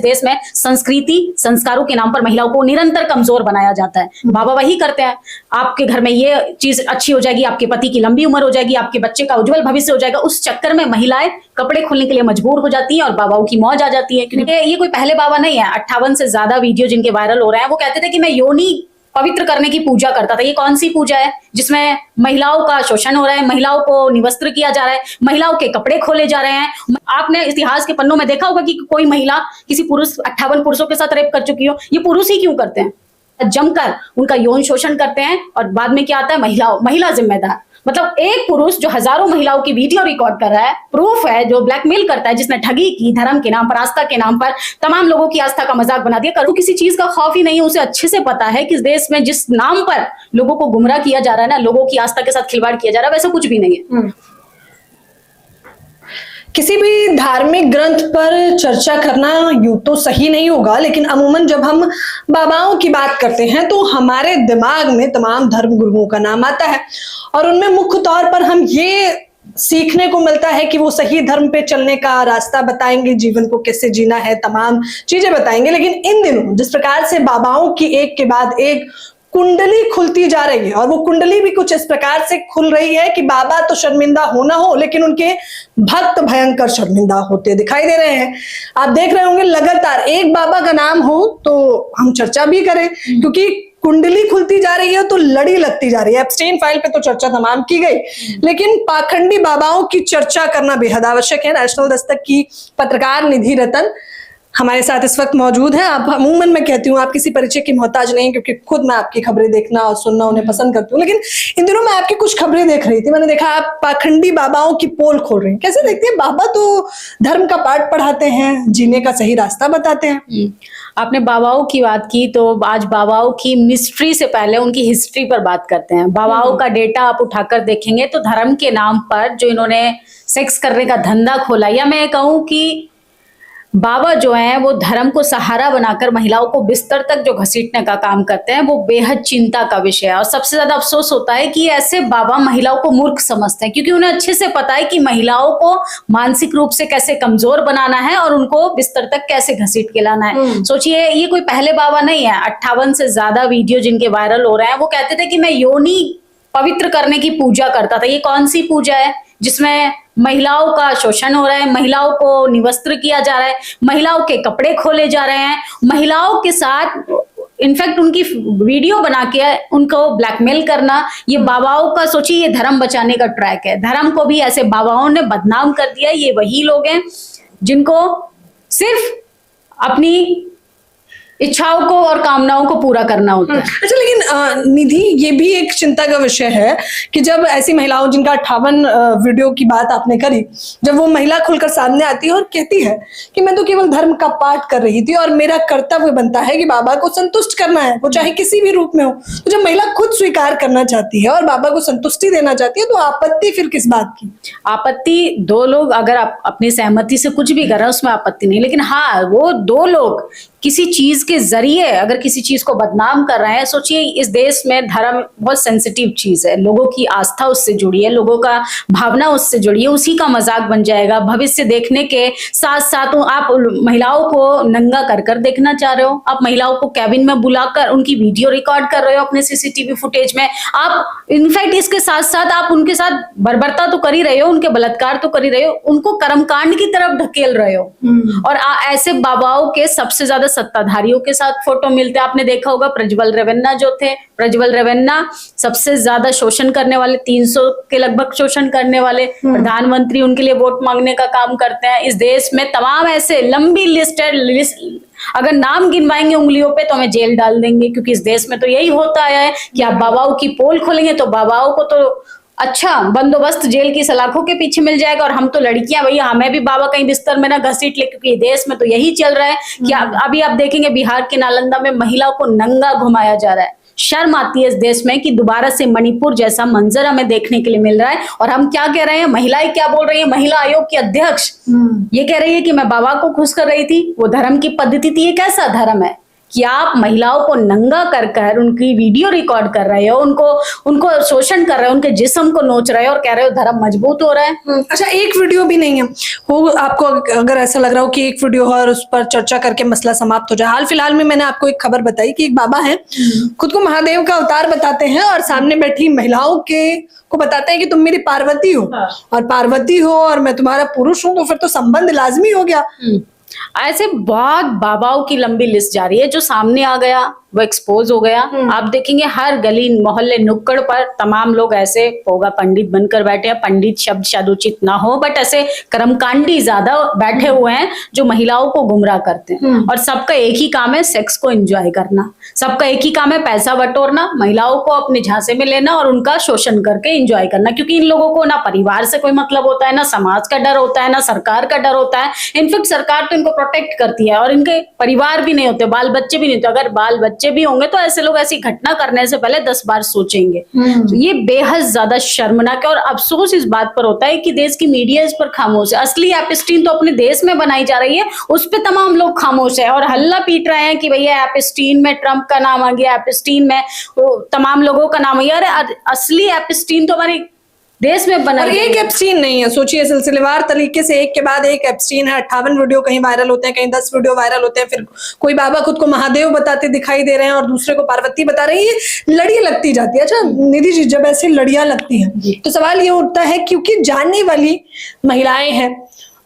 देश में संस्कृति संस्कारों के नाम पर महिलाओं को निरंतर कमजोर बनाया जाता है। बाबा वही करते हैं, आपके घर में ये चीज अच्छी हो जाएगी, आपके पति की लंबी उम्र हो जाएगी, आपके बच्चे का उज्जवल भविष्य हो जाएगा। उस चक्कर में महिलाएं कपड़े खोलने के लिए मजबूर हो जाती हैं और बाबाओं की मौज आ जाती है। क्योंकि ये कोई पहले बाबा नहीं है, 58 से ज्यादा वीडियो जिनके वायरल हो रहे हैं, वो कहते थे कि मैं योनि पवित्र करने की पूजा करता था। ये कौन सी पूजा है जिसमें महिलाओं का शोषण हो रहा है, महिलाओं को निवस्त्र किया जा रहा है, महिलाओं के कपड़े खोले जा रहे हैं। आपने इतिहास के पन्नों में देखा होगा कि कोई महिला किसी पुरुष 58 पुरुषों के साथ रेप कर चुकी हो। ये पुरुष ही क्यों करते हैं? जमकर उनका यौन शोषण करते हैं और बाद में क्या आता है, महिला जिम्मेदार। मतलब एक पुरुष जो हजारों महिलाओं की वीडियो रिकॉर्ड कर रहा है, प्रूफ है, जो ब्लैकमेल करता है, जिसने ठगी की धर्म के नाम पर, आस्था के नाम पर, तमाम लोगों की आस्था का मजाक बना दिया। करो किसी चीज का खौफ ही नहीं है। उसे अच्छे से पता है कि इस देश में जिस नाम पर लोगों को गुमराह किया जा रहा है ना, लोगों की आस्था के साथ खिलवाड़ किया जा रहा है, वैसा कुछ भी नहीं है। किसी भी धार्मिक ग्रंथ पर चर्चा करना यूं तो सही नहीं होगा, लेकिन अमूमन जब हम बाबाओं की बात करते हैं तो हमारे दिमाग में तमाम धर्म गुरुओं का नाम आता है और उनमें मुख्य तौर पर हम ये सीखने को मिलता है कि वो सही धर्म पे चलने का रास्ता बताएंगे, जीवन को कैसे जीना है, तमाम चीजें बताएंगे। लेकिन इन दिनों जिस प्रकार से बाबाओं की एक के बाद एक कुंडली खुलती जा रही है और वो कुंडली भी कुछ इस प्रकार से खुल रही है कि बाबा तो शर्मिंदा होना हो, लेकिन उनके भक्त भयंकर शर्मिंदा होते दिखाई दे रहे हैं। आप देख रहे होंगे लगातार एक बाबा का नाम हो तो हम चर्चा भी करें, क्योंकि कुंडली खुलती जा रही है तो लड़ी लगती जा रही है। एप्स्टेन फाइल पे तो चर्चा तमाम की गई, लेकिन पाखंडी बाबाओं की चर्चा करना बेहद आवश्यक है। नेशनल दस्तक की पत्रकार निधि रतन हमारे साथ इस वक्त मौजूद है। आप अमूमन मैं कहती हूँ आप किसी परिचय की मोहताज नहीं, क्योंकि खुद मैं आपकी खबरें देखना और सुनना उन्हें पसंद करती हूँ। लेकिन इन दिनों मैं आपकी कुछ खबरें देख रही थी, मैंने देखा आप पाखंडी बाबाओं की पोल खोल रही हैं। कैसे देखती हैं? बाबा तो धर्म का पाठ पढ़ाते हैं, जीने का सही रास्ता बताते हैं। आपने बाबाओं की बात की तो आज बाबाओं की मिस्ट्री से पहले उनकी हिस्ट्री पर बात करते हैं। बाबाओं का डेटा आप उठाकर देखेंगे तो धर्म के नाम पर जो इन्होंने सेक्स करने का धंधा खोला, या मैं कहूँ कि बाबा जो हैं वो धर्म को सहारा बनाकर महिलाओं को बिस्तर तक जो घसीटने का काम करते हैं, वो बेहद चिंता का विषय है। और सबसे ज्यादा अफसोस होता है कि ऐसे बाबा महिलाओं को मूर्ख समझते हैं, क्योंकि उन्हें अच्छे से पता है कि महिलाओं को मानसिक रूप से कैसे कमजोर बनाना है और उनको बिस्तर तक कैसे घसीट के लाना है। सोचिए ये कोई पहले बाबा नहीं है, 58 से ज्यादा वीडियो जिनके वायरल हो रहे हैं, वो कहते थे कि मैं योनि पवित्र करने की पूजा करता था। ये कौन सी पूजा है जिसमें महिलाओं का शोषण हो रहा है, महिलाओं को निवस्त्र किया जा रहा है, महिलाओं के कपड़े खोले जा रहे हैं, महिलाओं के साथ इनफैक्ट उनकी वीडियो बना के उनको ब्लैकमेल करना। ये बाबाओं का सोचिए, ये धर्म बचाने का ट्रैक है। धर्म को भी ऐसे बाबाओं ने बदनाम कर दिया। ये वही लोग हैं जिनको सिर्फ अपनी इच्छाओं को और कामनाओं को पूरा करना होता है। अच्छा, लेकिन निधि ये भी एक चिंता का विषय है कि जब ऐसी महिलाओं जिनका 58 वीडियो की बात आपने करी, जब वो महिला खुलकर सामने आती है और कहती है कि मैं तो केवल धर्म का पाठ कर रही थी और मेरा कर्तव्य बनता है कि बाबा को संतुष्ट करना है, वो चाहे किसी भी रूप में हो। तो जब महिला खुद स्वीकार करना चाहती है और बाबा को संतुष्टि देना चाहती है, तो आपत्ति फिर किस बात की? आपत्ति दो लोग अगर आप अपनी सहमति से कुछ भी कर रहे हैं उसमें आपत्ति नहीं, लेकिन हाँ वो दो लोग किसी चीज के जरिए अगर किसी चीज को बदनाम कर रहे हैं। सोचिए इस देश में धर्म बहुत सेंसिटिव चीज है, लोगों की आस्था उससे जुड़ी है, लोगों का भावना उससे जुड़ी है, उसी का मजाक बन जाएगा। भविष्य देखने के साथ साथ आप महिलाओं को नंगा कर कर देखना चाह रहे हो, आप महिलाओं को कैबिन में बुलाकर उनकी वीडियो रिकॉर्ड कर रहे हो अपने सीसीटीवी फुटेज में। आप इनफैक्ट इसके साथ साथ आप उनके साथ बर्बरता तो कर ही रहे हो, उनके बलात्कार तो कर ही रहे हो, उनको कर्मकांड की तरफ ढकेल रहे हो। और ऐसे बाबाओं के सबसे ज्यादा सत्ताधारियों के साथ फोटो मिलते हैं। आपने देखा होगा प्रज्वल रेवन्ना जो थे, प्रज्वल रेवन्ना सबसे ज्यादा शोषण करने वाले, 300 के लगभग शोषण करने वाले प्रधानमंत्री, उनके लिए वोट मांगने का काम करते हैं। इस देश में तमाम ऐसे लंबी लिस्ट है, अगर नाम गिनवाएंगे उंगलियों पे तो हमें जेल डाल देंगे, क्योंकि इस देश में तो यही होता आया है कि आप बाबाओं की पोल खोलेंगे तो बाबाओं को तो अच्छा बंदोबस्त जेल की सलाखों के पीछे मिल जाएगा, और हम तो लड़कियां भैया, हमें भी बाबा कहीं बिस्तर में ना घसीट ले, क्योंकि देश में तो यही चल रहा है कि अभी आप देखेंगे बिहार के नालंदा में महिलाओं को नंगा घुमाया जा रहा है। शर्म आती है इस देश में कि दोबारा से मणिपुर जैसा मंजर हमें देखने के लिए मिल रहा है। और हम क्या कह रहे हैं, महिलाएं क्या बोल रही है, महिला आयोग की अध्यक्ष ये कह रही है कि मैं बाबा को खुश कर रही थी, वो धर्म की पद्धति थी। ये कैसा धर्म है? कि आप महिलाओं को नंगा कर कर उनकी वीडियो रिकॉर्ड कर रहे हो, उनको शोषण कर रहे हो, उनके जिस्म को नोच रहे हो और कह रहे हो धर्म मजबूत हो रहा है। अच्छा, एक वीडियो भी नहीं है वो, आपको अगर ऐसा लग रहा हो कि एक वीडियो है और उस पर चर्चा करके मसला समाप्त हो जाए। हाल फिलहाल में मैंने आपको एक खबर बताई कि एक बाबा है, खुद को महादेव का अवतार बताते हैं और सामने बैठी महिलाओं को बताते हैं कि तुम मेरी पार्वती हो, और पार्वती हो और मैं तुम्हारा पुरुष हूं, तो फिर तो संबंध लाजमी हो गया। ऐसे बहुत बाबाओं की लंबी लिस्ट जा रही है। जो सामने आ गया वो एक्सपोज हो गया। आप देखेंगे हर गली मोहल्ले नुक्कड़ पर तमाम लोग ऐसे होगा पंडित बनकर बैठे हैं। पंडित शब्द शायद उचित ना हो, बट ऐसे कर्मकांडी ज्यादा बैठे हुए हैं जो महिलाओं को गुमराह करते हैं। और सबका एक ही काम है सेक्स को एंजॉय करना, सबका एक ही काम है पैसा बटोरना, महिलाओं को अपने झांसे में लेना और उनका शोषण करके एंजॉय करना। क्योंकि इन लोगों को ना परिवार से कोई मतलब होता है, ना समाज का डर होता है, ना सरकार का डर होता है। इनफैक्ट सरकार तो इनको प्रोटेक्ट करती है और इनके परिवार भी नहीं होते, बाल बच्चे भी नहीं होते। अगर बाल बच्चे भी होंगे तो ऐसे लोग ऐसी घटना करने से पहले 10 बार सोचेंगे। तो ये बेहद ज्यादा शर्मनाक है और अफसोस इस बात पर होता है कि देश की मीडिया इस पर खामोश है। असली एपिस्टीन तो अपने देश में बनाई जा रही है, उस पर तमाम लोग खामोश है और हल्ला पीट रहे हैं कि भैया एपिस्टीन में ट्रंप का नाम आ गया, एपिस्टीन में तमाम लोगों का नाम आ गया। अरे असली एपिस्टीन तो हमारे देश में बना, और एक एप्स्टीन नहीं है। सोचिए, सिलसिलेवार तरीके से एक के बाद एक एप्स्टीन है। 58 वीडियो कहीं वायरल होते हैं, कहीं 10 वीडियो वायरल होते हैं। फिर कोई बाबा खुद को महादेव बताते दिखाई दे रहे हैं और दूसरे को पार्वती बता रहे हैं। ये लड़ियां लगती जाती है। अच्छा निधि जी, जब ऐसे लड़ियां लगती हैं तो सवाल ये उठता है, क्योंकि जानने वाली महिलाएं हैं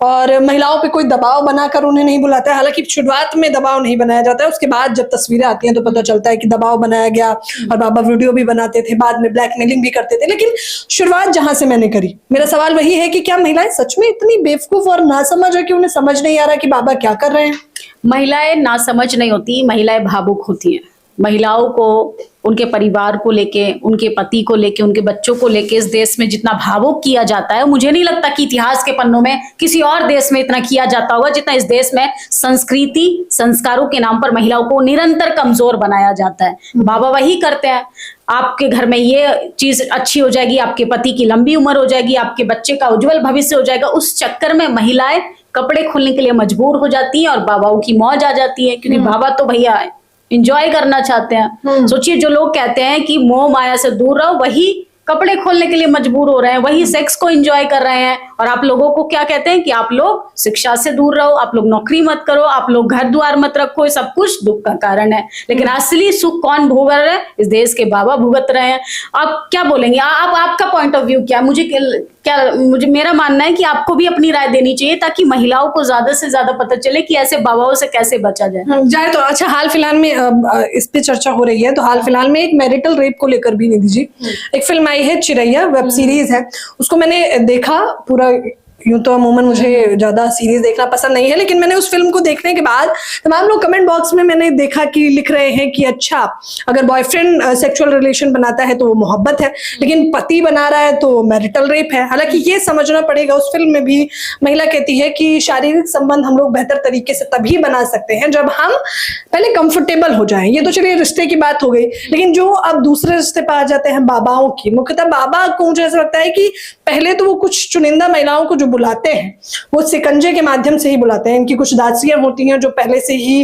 और महिलाओं पे कोई दबाव बनाकर उन्हें नहीं बुलाता है। हालांकि शुरुआत में दबाव नहीं बनाया जाता है, उसके बाद जब तस्वीरें आती हैं तो पता चलता है कि दबाव बनाया गया और बाबा वीडियो भी बनाते थे, बाद में ब्लैकमेलिंग भी करते थे। लेकिन शुरुआत जहां से मैंने करी, मेरा सवाल वही है कि क्या महिलाएं सच में इतनी बेवकूफ और नासमझ है कि उन्हें समझ नहीं आ रहा कि बाबा क्या कर रहे हैं? महिलाएं नासमझ नहीं होती, महिलाएं भावुक होती हैं। महिलाओं को उनके परिवार को लेके, उनके पति को लेके, उनके बच्चों को लेके इस देश में जितना भावुक किया जाता है, मुझे नहीं लगता कि इतिहास के पन्नों में किसी और देश में इतना किया जाता होगा जितना इस देश में संस्कृति संस्कारों के नाम पर महिलाओं को निरंतर कमजोर बनाया जाता है। बाबा वही करते हैं, आपके घर में ये चीज अच्छी हो जाएगी, आपके पति की लंबी उम्र हो जाएगी, आपके बच्चे का उज्जवल भविष्य हो जाएगा। उस चक्कर में महिलाएं कपड़े खोलने के लिए मजबूर हो जाती हैं और बाबाओं की मौज आ जाती है, क्योंकि बाबा तो भैया एंजॉय करना चाहते हैं। सोचिए, जो लोग कहते हैं कि मोह माया से दूर रहो, वही कपड़े खोलने के लिए मजबूर हो रहे हैं, वही सेक्स को एंजॉय कर रहे हैं। और आप लोगों को क्या कहते हैं कि आप लोग शिक्षा से दूर रहो, आप लोग नौकरी मत करो, आप लोग घर द्वार मत रखो। ये सब कुछ दुख का कारण है। लेकिन असली सुख कौन भोग रहा है? इस देश के बाबा भुगत रहे हैं। आप क्या बोलेंगे? आप आपका पॉइंट ऑफ व्यू क्या? मुझे मेरा मानना है कि आपको भी अपनी राय देनी चाहिए ताकि महिलाओं को ज्यादा से ज्यादा पता चले कि ऐसे बाबाओं से कैसे बचा जाए। तो अच्छा, हाल फिलहाल में इस पे चर्चा हो रही है, तो हाल फिलहाल में एक मैरिटल रेप को लेकर भी निधि जी एक फिल्म आई है, चिरैया वेब सीरीज है। उसको मैंने देखा पूरा। यूं तो अमूमन मुझे ज्यादा सीरीज देखना पसंद नहीं है, लेकिन मैंने उस फिल्म को देखने के बाद तमाम लोग कमेंट बॉक्स में मैंने देखा कि लिख रहे हैं कि अच्छा, अगर बॉयफ्रेंड सेक्सुअल रिलेशन बनाता है तो वो मोहब्बत है, लेकिन पति बना रहा है तो मैरिटल रेप है। हालांकि ये समझना पड़ेगा, उस फिल्म में भी महिला कहती है कि शारीरिक संबंध हम लोग बेहतर तरीके से तभी बना सकते हैं जब हम पहले कंफर्टेबल हो जाएं। ये तो चलिए रिश्ते की बात हो गई, लेकिन जो अब दूसरे रिश्ते पर आ जाते हैं बाबाओं की, मुख्यतः बाबा को मुझे ऐसा लगता है कि पहले तो वो कुछ चुनिंदा महिलाओं को जो बुलाते हैं वो शिकंजे के माध्यम से ही बुलाते हैं। इनकी कुछ दासियां होती हैं जो पहले से ही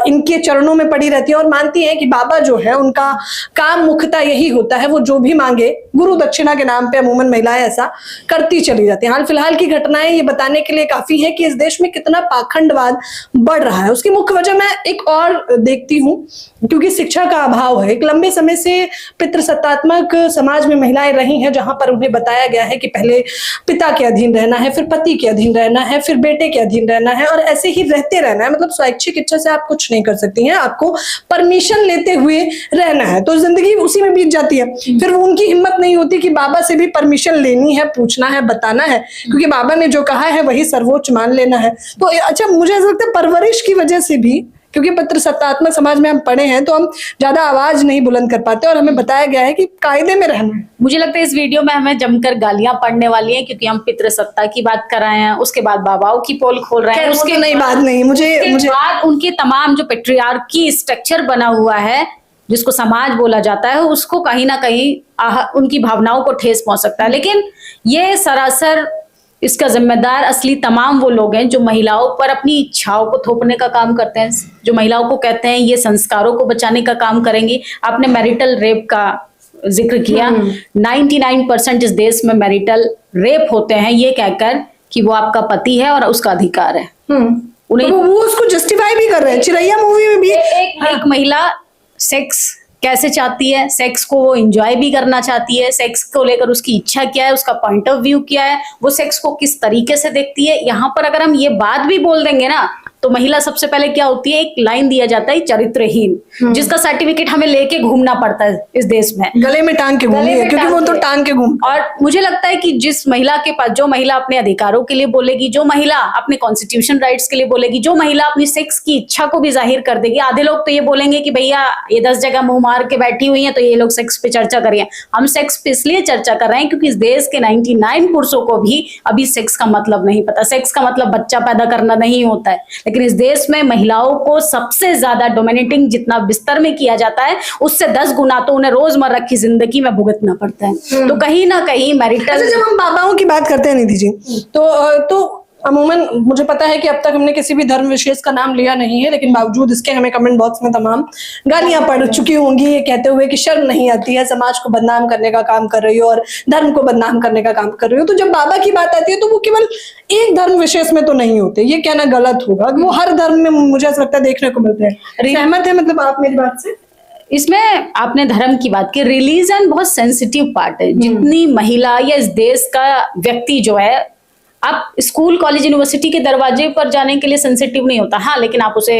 इनके चरणों में पड़ी रहती हैं और मानती हैं कि बाबा जो है उनका काम मुख्यतः यही होता है, वो जो भी मांगे गुरु दक्षिणा के नाम पे अमूमन महिलाएं ऐसा करती चली जाती हैं। हाल फिलहाल की घटनाएं ये बताने के लिए काफी है कि इस देश में कितना पाखंडवाद बढ़ रहा है। उसकी मुख्य वजह मैं एक और देखती हूँ, क्योंकि शिक्षा का अभाव है। एक लंबे समय से पितृसत्तात्मक समाज में महिलाएं रही हैं, जहां पर उन्हें बताया गया है कि पहले पिता के अधीन रहना है, फिर पति के अधीन रहना है, फिर बेटे के अधीन रहना है और ऐसे ही रहते रहना है। मतलब स्वैच्छिक इच्छा से आप कुछ नहीं कर सकती हैं, आपको परमिशन लेते हुए रहना है। तो जिंदगी उसी में बीत जाती है। फिर उनकी हिम्मत नहीं होती कि बाबा से भी परमिशन लेनी है, पूछना है, बताना है, क्योंकि बाबा ने जो कहा है वही सर्वोच्च मान लेना है। तो अच्छा, मुझे ऐसा लगता है परवरिश की वजह से भी, क्योंकि पितृसत्तात्मक समाज में हम पढ़े हैं तो हम ज्यादा आवाज नहीं बुलंद कर पाते और हमें बताया गया है कि कायदे में रहना है। मुझे लगता है इस वीडियो में हमें जमकर गालियां पड़ने वाली हैं, क्योंकि हम पितृसत्ता की बात कर रहे हैं, उसके बाद बाबाओं की पोल खोल रहे हैं, उसके नहीं बात नहीं, मुझे बाद उनके तमाम जो पेट्रियार्की स्ट्रक्चर बना हुआ है जिसको समाज बोला जाता है, उसको कहीं ना कहीं उनकी भावनाओं को ठेस पहुंच सकता है। लेकिन ये सरासर इसका जिम्मेदार असली तमाम वो लोग हैं जो महिलाओं पर अपनी इच्छाओं को थोपने का काम करते हैं, जो महिलाओं को कहते हैं ये संस्कारों को बचाने का काम करेंगे। आपने मैरिटल रेप का जिक्र किया, 99% इस देश में मैरिटल रेप होते हैं ये कहकर कि वो आपका पति है और उसका अधिकार है। उन्हें तो वो उसको जस्टिफाई भी कर रहे हैं। चिरैया मूवी में भी एक महिला सेक्स कैसे चाहती है, सेक्स को वो एंजॉय भी करना चाहती है, सेक्स को लेकर उसकी इच्छा क्या है, उसका पॉइंट ऑफ व्यू क्या है, वो सेक्स को किस तरीके से देखती है। यहाँ पर अगर हम ये बात भी बोल देंगे ना तो महिला सबसे पहले क्या होती है, एक लाइन दिया जाता है चरित्रहीन, जिसका सर्टिफिकेट हमें लेके घूमना पड़ता है इस देश में, गले में टांग के घूमती है, क्योंकि वो तो टांग के घूम। और मुझे लगता है कि जिस महिला के पास, जो महिला अपने अधिकारों के लिए बोलेगी, जो महिला अपने कॉन्स्टिट्यूशन राइट्स के लिए बोलेगी, जो महिला अपनी सेक्स की इच्छा को भी जाहिर कर देगी। आधे लोग तो ये बोलेंगे कि भैया ये 10 जगह मुंह मार के बैठी हुई है तो ये लोग सेक्स पे चर्चा कर रही है। हम सेक्स पे इसलिए चर्चा कर रहे हैं क्योंकि इस देश के 99 पुरुषों को भी अभी सेक्स का मतलब नहीं पता। सेक्स का मतलब बच्चा पैदा करना नहीं होता है, लेकिन इस देश में महिलाओं को सबसे ज्यादा डोमिनेटिंग जितना बिस्तर में किया जाता है उससे 10 गुना तो उन्हें रोजमर्रा की जिंदगी में भुगतना पड़ता है। तो कहीं ना कहीं मैरिटल, जब हम बाबाओं की बात करते हैं निधि जी, तो अमूमन मुझे पता है कि अब तक हमने किसी भी धर्म विशेष का नाम लिया नहीं है, लेकिन बावजूद इसके हमें कमेंट बॉक्स में तमाम गालियां पड़ चुकी होंगी ये कहते हुए कि शर्म नहीं आती है, समाज को बदनाम करने का काम कर रही हो और धर्म को बदनाम करने का काम कर रही हो। तो जब बाबा की बात आती है तो वो केवल एक धर्म विशेष में तो नहीं होते, ये कहना गलत होगा। वो हर धर्म में मुझे ऐसा लगता है देखने को मिलते हैं। सहमत है मतलब आप मेरी बात से? इसमें आपने धर्म की बात की, रिलीजन बहुत सेंसिटिव पार्ट है। जितनी महिला या इस देश का व्यक्ति जो है, आप स्कूल कॉलेज यूनिवर्सिटी के दरवाजे पर जाने के लिए सेंसिटिव नहीं होता, हाँ, लेकिन आप उसे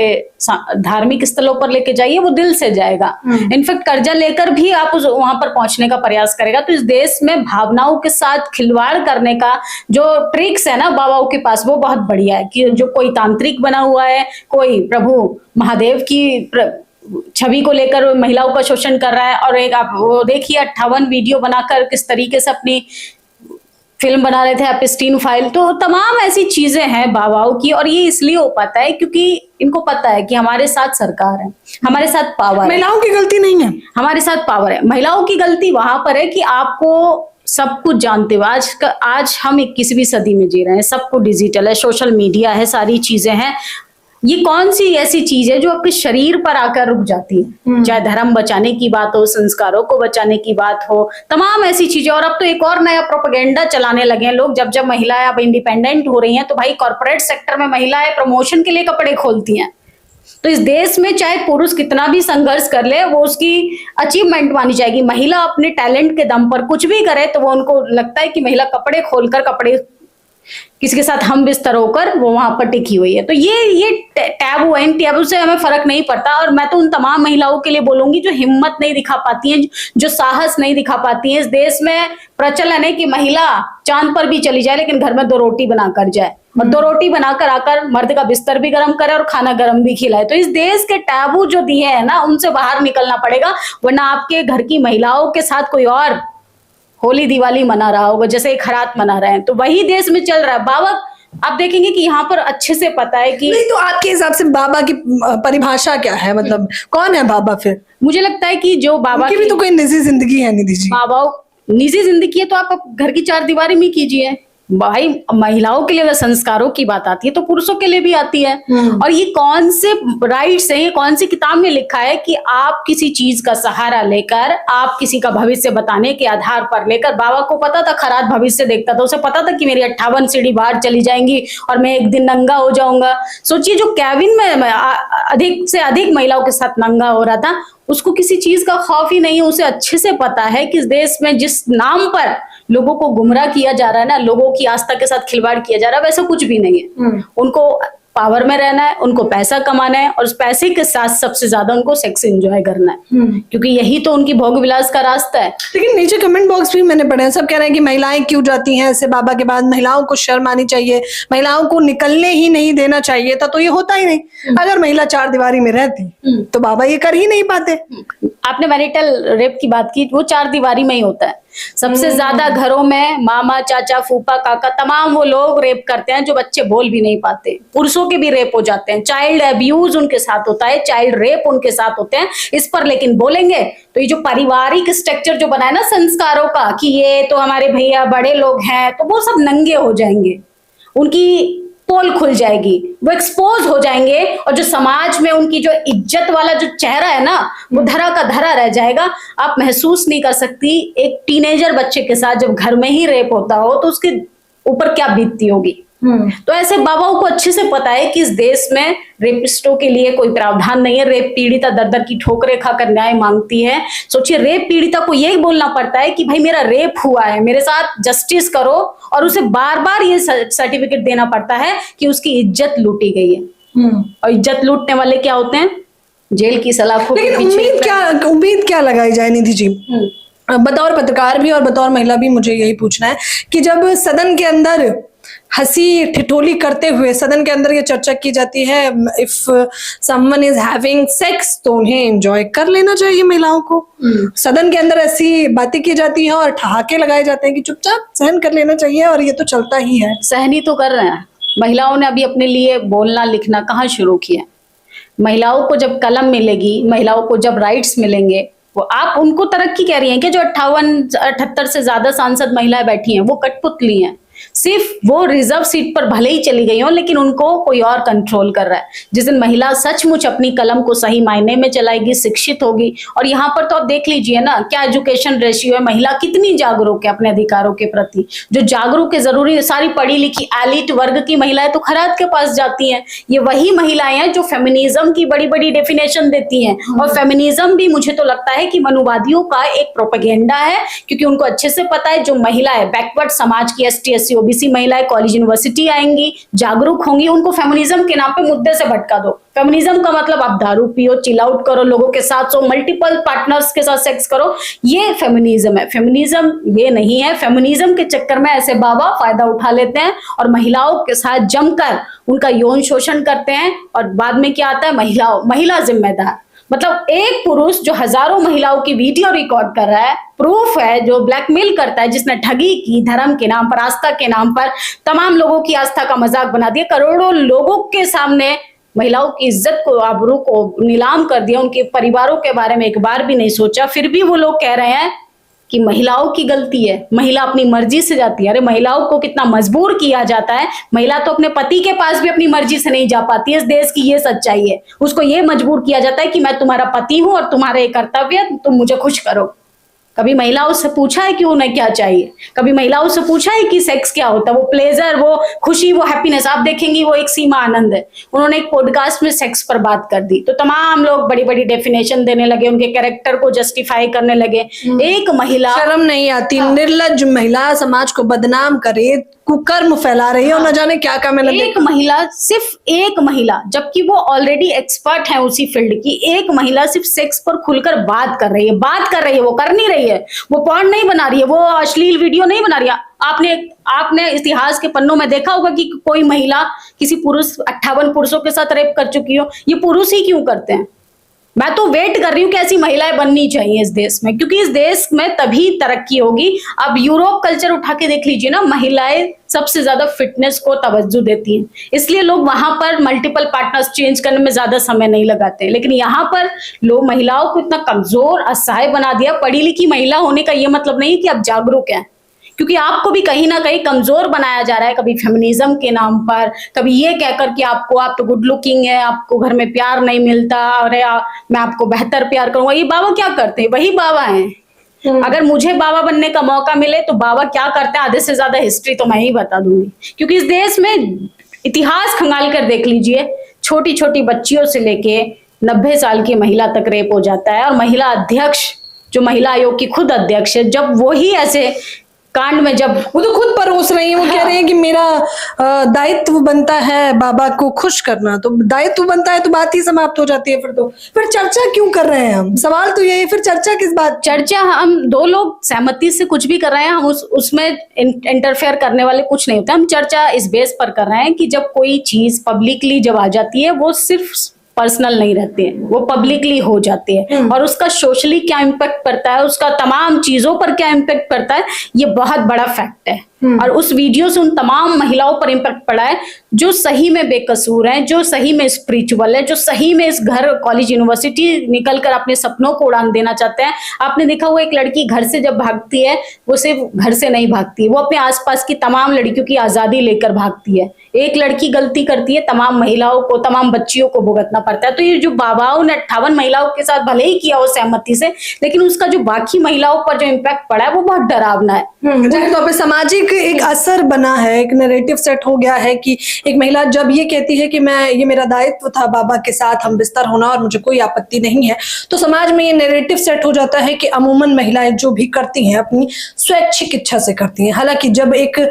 धार्मिक स्थलों पर लेके जाइए, वो दिल से जाएगा। इनफैक्ट कर्जा लेकर भी आप वहां पर पहुंचने का प्रयास करेगा। तो इस देश में भावनाओं के साथ खिलवाड़ करने का जो ट्रिक्स है ना बाबाओं के पास, वो बहुत बढ़िया है। कि जो कोई तांत्रिक बना हुआ है, कोई प्रभु महादेव की छवि को लेकर महिलाओं का शोषण कर रहा है, और एक आप वो देखिए 58 वीडियो बनाकर किस तरीके से अपनी फिल्म बना रहे थे एप्स्टीन फाइल। तो तमाम ऐसी चीजें हैं बाबाओं की, और ये इसलिए हो पाता है क्योंकि इनको पता है कि हमारे साथ सरकार है, हमारे साथ पावर है। महिलाओं की गलती नहीं है, हमारे साथ पावर है। महिलाओं की गलती वहां पर है कि आपको सब कुछ जानते हो। आज हम 21वीं सदी में जी रहे हैं, सब कुछ डिजिटल है, सोशल मीडिया है, सारी चीजें हैं। ये कौन सी ऐसी चीज है जो आपके शरीर पर आकर रुक जाती है? चाहे धर्म बचाने की बात हो, संस्कारों को बचाने की बात हो, तमाम ऐसी चीजें। और अब तो एक और नया प्रोपेगेंडा चलाने लगे हैं लोग। जब महिलाएं अब इंडिपेंडेंट हो रही हैं तो भाई कॉर्पोरेट सेक्टर में महिलाएं प्रमोशन के लिए कपड़े खोलती हैं। तो इस देश में चाहे पुरुष कितना भी संघर्ष कर ले, वो उसकी अचीवमेंट मानी जाएगी। महिला अपने टैलेंट के दम पर कुछ भी करे तो वो उनको लगता है कि महिला कपड़े खोलकर, कपड़े किसी के साथ हम बिस्तर होकर वो वहां पर टिकी हुई है। तो ये टैबू है, इन टैबू से हमें फर्क नहीं पड़ता। और मैं तो उन तमाम महिलाओं के लिए बोलूंगी जो हिम्मत नहीं दिखा पाती हैं, जो साहस नहीं दिखा पाती हैं। इस देश में प्रचलन है कि महिला चांद पर भी चली जाए लेकिन घर में 2 रोटी बनाकर जाए, और 2 रोटी बनाकर आकर मर्द का बिस्तर भी गर्म करे और खाना गर्म भी खिलाए। तो इस देश के टैबू जो दिए हैं ना, उनसे बाहर निकलना पड़ेगा, वरना आपके घर की महिलाओं के साथ कोई और होली दिवाली मना रहा होगा जैसे एक खरात मना रहे हैं। तो वही देश में चल रहा है। बाबा आप देखेंगे कि यहाँ पर अच्छे से पता है कि नहीं। तो आपके हिसाब से बाबा की परिभाषा क्या है? मतलब कौन है बाबा फिर? मुझे लगता है कि जो बाबा की भी तो कोई निजी जिंदगी है निधि जी। बाबा निजी जिंदगी है तो आप घर की 4 दीवारी में कीजिए। भाई महिलाओं के लिए अगर संस्कारों की बात आती है तो पुरुषों के लिए भी आती है। और ये कौन से राइट्स है, ये कौन सी किताब में लिखा है कि आप किसी चीज का सहारा लेकर, आप किसी का भविष्य बताने के आधार पर लेकर, बाबा को पता था खराब भविष्य देखता था, उसे पता था कि मेरी 58 सीढ़ी बाहर चली जाएंगी और मैं एक दिन नंगा हो जाऊंगा। सोचिए जो कैबिन में अधिक से अधिक महिलाओं के साथ नंगा हो रहा था, उसको किसी चीज का खौफ ही नहीं है। उसे अच्छे से पता है कि इस देश में जिस नाम पर लोगों को गुमराह किया जा रहा है ना, लोगों की आस्था के साथ खिलवाड़ किया जा रहा है, वैसा कुछ भी नहीं है। उनको पावर में रहना है, उनको पैसा कमाना है, और उस पैसे के साथ सबसे ज्यादा उनको सेक्स एंजॉय करना है, क्योंकि यही तो उनकी भोग विलास का रास्ता है। लेकिन नीचे कमेंट बॉक्स भी मैंने पढ़े हैं, सब कह रहे हैं कि महिलाएं क्यों जाती हैं ऐसे बाबा के बाद, महिलाओं को शर्म आनी चाहिए, महिलाओं को निकलने ही नहीं देना चाहिए था। तो ये होता ही नहीं। अगर महिला 4 दीवारी में रहती तो बाबा ये कर ही नहीं पाते। आपने मैरिटल रेप की बात की, वो 4 दीवारी में ही होता है। सबसे ज्यादा घरों में मामा, चाचा, फूफा, काका, तमाम वो लोग रेप करते हैं जो बच्चे बोल भी नहीं पाते। पुरुषों के भी रेप हो जाते हैं, चाइल्ड अब्यूज उनके साथ होता है, चाइल्ड रेप उनके साथ होते हैं। इस पर लेकिन बोलेंगे तो ये जो पारिवारिक स्ट्रक्चर जो बना है ना संस्कारों का, कि ये तो हमारे भैया बड़े लोग हैं, तो वो सब नंगे हो जाएंगे, उनकी पोल खुल जाएगी, वो एक्सपोज हो जाएंगे, और जो समाज में उनकी जो इज्जत वाला जो चेहरा है ना, वो धरा का धरा रह जाएगा। आप महसूस नहीं कर सकती एक टीनेजर बच्चे के साथ जब घर में ही रेप होता हो तो उसके ऊपर क्या बीतती होगी। तो ऐसे बाबाओं को अच्छे से पता है कि इस देश में रेपिस्टों के लिए कोई प्रावधान नहीं है। रेप पीड़िता दर दर की ठोकरें खाकर न्याय मांगती है। सोचिए, रेप पीड़िता को यही बोलना पड़ता है कि भाई मेरा रेप हुआ है, मेरे साथ जस्टिस करो, और उसे बार बार ये सर्टिफिकेट देना पड़ता है कि उसकी इज्जत लूटी गई है। और इज्जत लूटने वाले क्या होते हैं? जेल की सलाखों के पीछे। उम्मीद क्या लगाई जाए निधि जी, बतौर पत्रकार भी और बतौर महिला भी मुझे यही पूछना है कि जब सदन के अंदर हंसी ठिठोली करते हुए सदन के अंदर ये चर्चा की जाती है, if someone is having sex तो उन्हें एंजॉय कर लेना चाहिए महिलाओं को। सदन के अंदर ऐसी बातें की जाती हैं और ठहाके लगाए जाते हैं कि चुपचाप सहन कर लेना चाहिए, और ये तो चलता ही है। सहनी तो कर रहे हैं। महिलाओं ने अभी अपने लिए बोलना लिखना कहाँ शुरू किया? महिलाओं को जब कलम मिलेगी, महिलाओं को जब राइट्स मिलेंगे, वो आप उनको तरक्की कह रही हैं कि जो 58-78 से ज्यादा सांसद महिलाएं बैठी हैं वो कठपुतली हैं। सिर्फ वो रिजर्व सीट पर भले ही चली गई हो, लेकिन उनको कोई और कंट्रोल कर रहा है। जिस दिन महिला सचमुच अपनी कलम को सही मायने में चलाएगी, शिक्षित होगी, और यहाँ पर तो आप देख लीजिए ना क्या एजुकेशन रेशियो है, महिला कितनी जागरूक है अपने अधिकारों के प्रति। जो जागरूक है जरूरी है, सारी पढ़ी लिखी एलिट वर्ग की महिलाएं तो खरात के पास जाती हैं। ये वही महिलाएं हैं जो फेमिनिज्म की बड़ी बड़ी डेफिनेशन देती हैं, और फेमिनिज्म भी मुझे तो लगता है कि मनुवादियों का एक प्रोपेगेंडा है, क्योंकि उनको अच्छे से पता है जो महिलाएं बैकवर्ड समाज की ST SC OBC महिलाएं कॉलेज यूनिवर्सिटी आएंगी, जागरूक होंगी, उनको फेमिनिज्म के नाम पे मुद्दे से भटका दो। फेमिनिज्म का मतलब आप दारू पियो, चिल आउट करो, लोगों के साथ सो, मल्टीपल पार्टनर्स के साथ सेक्स करो, ये फेमिनिज्म है। फेमिनिज्म ये नहीं है। फेमिनिज्म के चक्कर में ऐसे बाबा फायदा उठा लेते हैं और महिलाओं के साथ जमकर उनका यौन शोषण करते हैं, और बाद में क्या आता है? महिला जिम्मेदार। मतलब एक पुरुष जो हजारों महिलाओं की वीडियो रिकॉर्ड कर रहा है, प्रूफ है, जो ब्लैकमेल करता है, जिसने ठगी की धर्म के नाम पर, आस्था के नाम पर, तमाम लोगों की आस्था का मजाक बना दिया, करोड़ों लोगों के सामने महिलाओं की इज्जत को, आबरू को नीलाम कर दिया, उनके परिवारों के बारे में एक बार भी नहीं सोचा। फिर भी वो लोग कह रहे हैं कि महिलाओं की गलती है, महिला अपनी मर्जी से जाती है। अरे महिलाओं को कितना मजबूर किया जाता है। महिला तो अपने पति के पास भी अपनी मर्जी से नहीं जा पाती है। इस देश की ये सच्चाई है। उसको ये मजबूर किया जाता है कि मैं तुम्हारा पति हूं और तुम्हारा ये कर्तव्य है, तुम मुझे खुश करो। कभी महिलाओं से पूछा है कि उन्हें क्या चाहिए? कभी महिलाओं से पूछा है कि सेक्स क्या होता है? वो प्लेजर, वो खुशी, वो हैप्पीनेस, आप देखेंगी वो एक सीमा आनंद है। उन्होंने एक पॉडकास्ट में सेक्स पर बात कर दी तो तमाम लोग बड़ी बड़ी डेफिनेशन देने लगे, उनके कैरेक्टर को जस्टिफाई करने लगे। एक महिला, शर्म नहीं आती? निर्लज्ज महिला समाज को बदनाम करे, कुकर्म फैला रही है और न जाने क्या क्या में लगे। एक महिला, सिर्फ एक महिला, जबकि वो ऑलरेडी एक्सपर्ट है उसी फील्ड की, एक महिला सिर्फ सेक्स पर खुलकर बात कर रही है, वो कर नहीं रही है, वो पॉर्न नहीं बना रही है, वो अश्लील वीडियो नहीं बना रही है। आपने इतिहास के पन्नों में देखा होगा कि कोई महिला किसी पुरुष 58 पुरुषों के साथ रेप कर चुकी हो। ये पुरुष ही क्यों करते हैं? मैं तो वेट कर रही हूँ कि ऐसी महिलाएं बननी चाहिए इस देश में, क्योंकि इस देश में तभी तरक्की होगी। अब यूरोप कल्चर उठा के देख लीजिए ना, महिलाएं सबसे ज्यादा फिटनेस को तवज्जो देती हैं, इसलिए लोग वहां पर मल्टीपल पार्टनर्स चेंज करने में ज्यादा समय नहीं लगाते। लेकिन यहाँ पर लोग महिलाओं को इतना कमजोर, असहाय बना दिया। पढ़ी लिखी महिला होने का ये मतलब नहीं कि आप जागरूक हैं, क्योंकि आपको भी कहीं ना कहीं कमजोर बनाया जा रहा है, कभी फेमिनिज्म के नाम पर, कभी ये कहकर कि आप तो गुड लुकिंग है, आपको घर में प्यार नहीं मिलता, अरे मैं आपको बेहतर प्यार करूंगा। ये बाबा क्या करते हैं? वही बाबा हैं। अगर मुझे बाबा बनने का मौका मिले तो बाबा क्या करते हैं, आधे से ज्यादा हिस्ट्री तो मैं ही बता दूंगी। क्योंकि इस देश में इतिहास खंगाल कर देख लीजिए, छोटी छोटी बच्चियों से लेके 90 साल की महिला तक रेप हो जाता है। और महिला अध्यक्ष, जो महिला आयोग की खुद अध्यक्ष है, जब वो ही ऐसे कांड में, जब वो तो खुद परोस रही है, वो कह रहे हैं कि मेरा दायित्व बनता है बाबा को खुश करना, तो दायित्व बनता है तो बात ही समाप्त हो जाती है। फिर चर्चा क्यों कर रहे हैं हम? सवाल तो यही, फिर चर्चा किस बात? चर्चा, हम दो लोग सहमति से कुछ भी कर रहे हैं, हम उसमें इंटरफेयर करने वाले कुछ नहीं होते। हम चर्चा इस बेस पर कर रहे हैं कि जब कोई चीज पब्लिकली जब आ जाती है, वो सिर्फ पर्सनल नहीं रहती है, वो पब्लिकली हो जाती है। और उसका सोशली क्या इम्पैक्ट पड़ता है, उसका तमाम चीजों पर क्या इम्पैक्ट पड़ता है, ये बहुत बड़ा फैक्ट है। और उस वीडियो से उन तमाम महिलाओं पर इम्पैक्ट पड़ा है जो सही में बेकसूर हैं, जो सही में स्पिरिचुअल है, जो सही में इस घर, कॉलेज, यूनिवर्सिटी निकल कर अपने सपनों को उड़ान देना चाहते हैं। आपने देखा हुआ एक लड़की घर से जब भागती है, वो सिर्फ घर से नहीं भागती, वो अपने आसपास की तमाम लड़कियों की आजादी लेकर भागती है। एक लड़की गलती करती है, तमाम महिलाओं को, तमाम बच्चियों को भुगतना पड़ता है। तो ये जो बाबाओं ने 58 महिलाओं के साथ भले ही किया हो सहमति से, लेकिन उसका जो बाकी महिलाओं पर जो इम्पैक्ट पड़ा है वो बहुत डरावना है। जाहिर तौर पे सामाजिक एक असर बना है, एक नैरेटिव सेट हो गया है कि एक महिला जब ये कहती है कि मैं, ये मेरा दायित्व था बाबा के साथ हम बिस्तर होना और मुझे कोई आपत्ति नहीं है, तो समाज में ये नैरेटिव सेट हो जाता है कि अमूमन महिलाएं जो भी करती हैं अपनी स्वैच्छिक इच्छा से करती हैं। हालांकि जब एक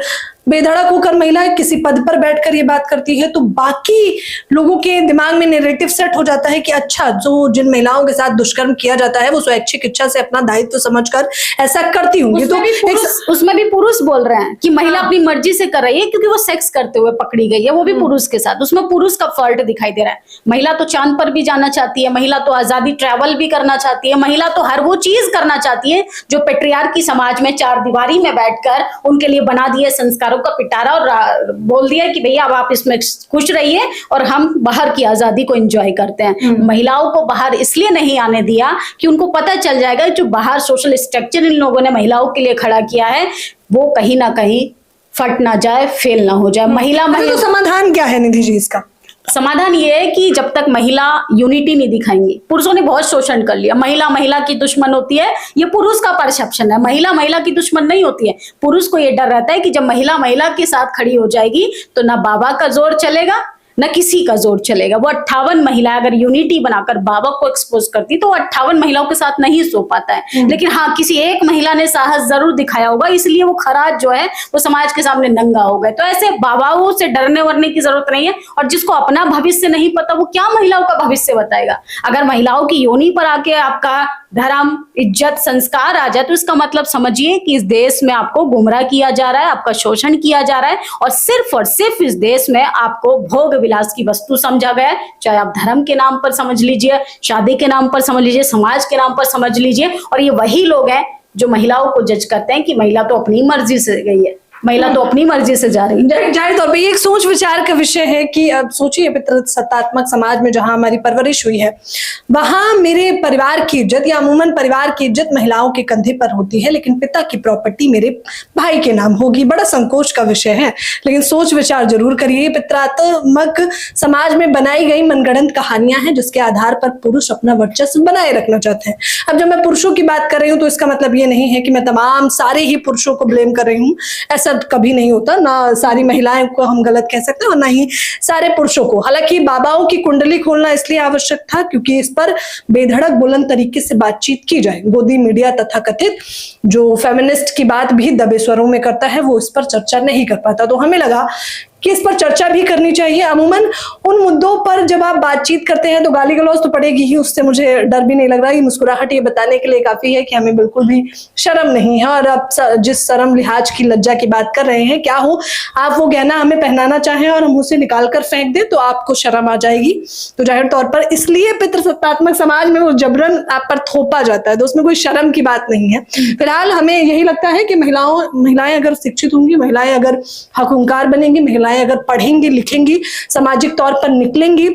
बेधड़क होकर महिलाएं किसी पद पर बैठकर ये बात करती है तो बाकी लोगों के दिमाग में नैरेटिव सेट हो जाता है कि अच्छा, जो जिन महिलाओं के साथ दुष्कर्म किया जाता है वो स्वैच्छिक इच्छा से अपना दायित्व समझकर ऐसा करती होंगी। तो उसमें भी पुरुष बोल रहे हैं कि महिला अपनी मर्जी से कर रही है क्योंकि वो सेक्स करते हुए पकड़ी गई है, वो भी पुरुष के साथ। उसमें पुरुष का फॉल्ट दिखाई दे रहा है। महिला तो चांद पर भी जाना चाहती है, महिला तो आजादी ट्रैवल भी करना चाहती है, महिला तो हर वो चीज करना चाहती है जो पेट्रियार्की समाज में चार दीवारी में बैठकर उनके लिए बना दिए संस्कारों का पिटारा और बोल दिया कि भैया अब आप इसमें खुश रहिए और हम बाहर की आजादी को एंजॉय करते हैं। महिलाओं को बाहर इसलिए नहीं आने दिया कि उनको पता चल जाएगा जो बाहर सोशल स्ट्रक्चर इन लोगों ने महिलाओं के लिए खड़ा किया है वो कहीं ना कहीं फट ना जाए, फेल ना हो जाए। महिला तो समाधान क्या है निधि जी इसका? समाधान ये है कि जब तक महिला यूनिटी नहीं दिखाएंगी, पुरुषों ने बहुत शोषण कर लिया। महिला महिला की दुश्मन होती है, ये पुरुष का परसेप्शन है। महिला महिला की दुश्मन नहीं होती है। पुरुष को ये डर रहता है कि जब महिला महिला के साथ खड़ी हो जाएगी तो ना बाबा का जोर चलेगा न किसी का जोर चलेगा। वो 58 महिला अगर यूनिटी बनाकर बाबा को एक्सपोज करती तो 58 महिलाओं के साथ नहीं सो पाता है। लेकिन हाँ, किसी एक महिला ने साहस जरूर दिखाया होगा, इसलिए वो खराज जो है वो समाज के सामने नंगा हो गए। तो ऐसे बाबाओं से डरने वरने की जरूरत नहीं है। और जिसको अपना भविष्य नहीं पता वो क्या महिलाओं का भविष्य बताएगा? अगर महिलाओं की योनि पर आके आपका धर्म, इज्जत, संस्कार आ जाए तो इसका मतलब समझिए कि इस देश में आपको गुमराह किया जा रहा है, आपका शोषण किया जा रहा है और सिर्फ इस देश में आपको भोग विलास की वस्तु समझा गया है। चाहे आप धर्म के नाम पर समझ लीजिए, शादी के नाम पर समझ लीजिए, समाज के नाम पर समझ लीजिए। और ये वही लोग हैं जो महिलाओं को जज करते हैं कि महिला तो अपनी मर्जी से गई है, महिला तो अपनी मर्जी से जा रही है। जाहिर तौर पे ये एक सोच विचार का विषय है कि अब सोचिए पितृसत्तात्मक समाज में जहां हमारी परवरिश हुई है वहां मेरे परिवार की इज्जत या अमूमन परिवार की इज्जत महिलाओं के कंधे पर होती है, लेकिन पिता की प्रॉपर्टी मेरे भाई के नाम होगी। बड़ा संकोच का विषय है, लेकिन सोच विचार जरूर करिए। पितृत्मक समाज में बनाई गई मनगढ़ंत कहानियां हैं जिसके आधार पर पुरुष अपना वर्चस्व बनाए रखना चाहते हैं। अब जब मैं पुरुषों की बात कर रही हूँ तो इसका मतलब ये नहीं है कि मैं तमाम सारे ही पुरुषों को ब्लेम कर रही हूँ, ऐसा कभी नहीं होता। ना सारी महिलाएं को हम गलत कह सकते हैं और ना ही सारे पुरुषों को। हालांकि बाबाओं की कुंडली खोलना इसलिए आवश्यक था क्योंकि इस पर बेधड़क बुलंद तरीके से बातचीत की जाए। गोदी मीडिया तथा कथित जो फेमिनिस्ट की बात भी दबे स्वरों में करता है वो इस पर चर्चा नहीं कर पाता। तो हमें लगा कि इस पर चर्चा भी करनी चाहिए। अमूमन उन मुद्दों पर जब आप बातचीत करते हैं तो गाली गलौज तो पड़ेगी ही, उससे मुझे डर भी नहीं लग रहा। ये मुस्कुराहट ये बताने के लिए काफी है कि हमें बिल्कुल भी शर्म नहीं है। और आप जिस शर्म लिहाज की लज्जा की बात कर रहे हैं, क्या हो आप वो गहना हमें पहनाना चाहें और हम उसे निकाल कर फेंक दें तो आपको शर्म आ जाएगी। तो जाहिर तौर पर इसलिए पितृसत्तात्मक समाज में वो जबरन आप पर थोपा जाता है, तो उसमें कोई शर्म की बात नहीं है। फिलहाल हमें यही लगता है कि महिलाएं अगर शिक्षित होंगी, महिलाएं अगर हकूमतदार बनेंगी, महिलाएं अगर पढ़ेंगी लिखेंगी, सामाजिक तौर पर निकलेंगी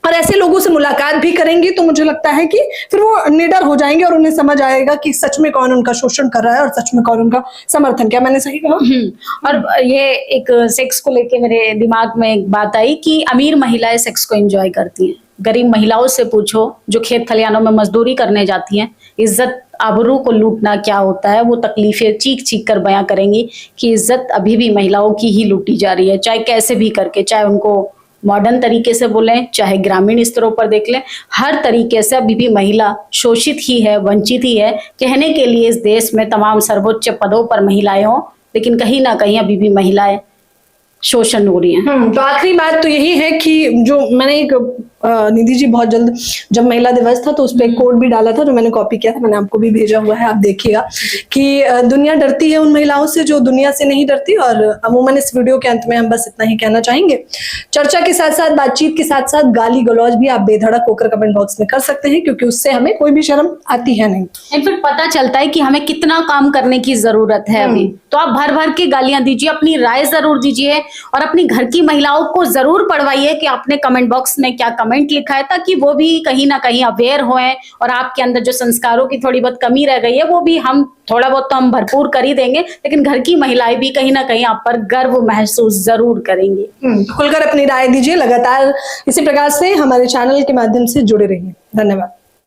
और ऐसे लोगों से मुलाकात भी करेंगी तो मुझे लगता है कि फिर वो निडर हो जाएंगे और उन्हें समझ आएगा कि सच में कौन उनका शोषण कर रहा है और सच में कौन उनका समर्थन। क्या मैंने सही कहा? और ये एक सेक्स को लेके मेरे दिमाग में एक बात आई कि अमीर महिलाएं सेक्स को एंजॉय करती हैं। गरीब महिलाओं से पूछो जो खेत खलियानों में मजदूरी करने जाती हैं, इज्जत आबरू को लूटना क्या होता है, वो तकलीफें चीख चीख कर बयां करेंगी कि इज्जत अभी भी महिलाओं की ही लूटी जा रही है। चाहे कैसे भी करके, चाहे उनको मॉडर्न तरीके से बोलें, चाहे ग्रामीण स्तरों पर देख लें, हर तरीके से अभी भी महिला शोषित ही है, वंचित ही है। कहने के लिए इस देश में तमाम सर्वोच्च पदों पर महिलाएं हों, लेकिन कहीं ना कहीं अभी भी महिलाएं शोषण हो रही हैं। तो आखिरी बात तो यही है कि जो मैंने एक निधि जी बहुत जल्द, जब महिला दिवस था तो उस पर एक कोड भी डाला था जो मैंने कॉपी किया था, मैंने आपको भी भेजा हुआ है, आप देखिएगा कि दुनिया डरती है उन महिलाओं से जो दुनिया से नहीं डरती। और अमूमन इस वीडियो के अंत में हम बस इतना ही कहना चाहेंगे, चर्चा के साथ साथ, बातचीत के साथ साथ गाली गलौज भी आप बेधड़क होकर कमेंट बॉक्स में कर सकते हैं, क्योंकि उससे हमें कोई भी शर्म आती है नहीं। फिर पता चलता है कि हमें कितना काम करने की जरूरत है अभी। तो आप भर भर के गालियां दीजिए, अपनी राय जरूर दीजिए और अपनी घर की महिलाओं को जरूर पढ़वाइए कि आपने कमेंट बॉक्स में क्या कमेंट लिखा है, ताकि वो भी कहीं ना कहीं अवेयर होएं और आपके अंदर जो संस्कारों की थोड़ी बहुत कमी रह गई है वो भी हम थोड़ा बहुत तो हम भरपूर कर ही देंगे, लेकिन घर की महिलाएं भी कहीं ना कहीं आप पर गर्व महसूस जरूर करेंगी। खुलकर अपनी राय दीजिए। लगातार इसी प्रकार से हमारे चैनल के माध्यम से जुड़े रहिए। धन्यवाद।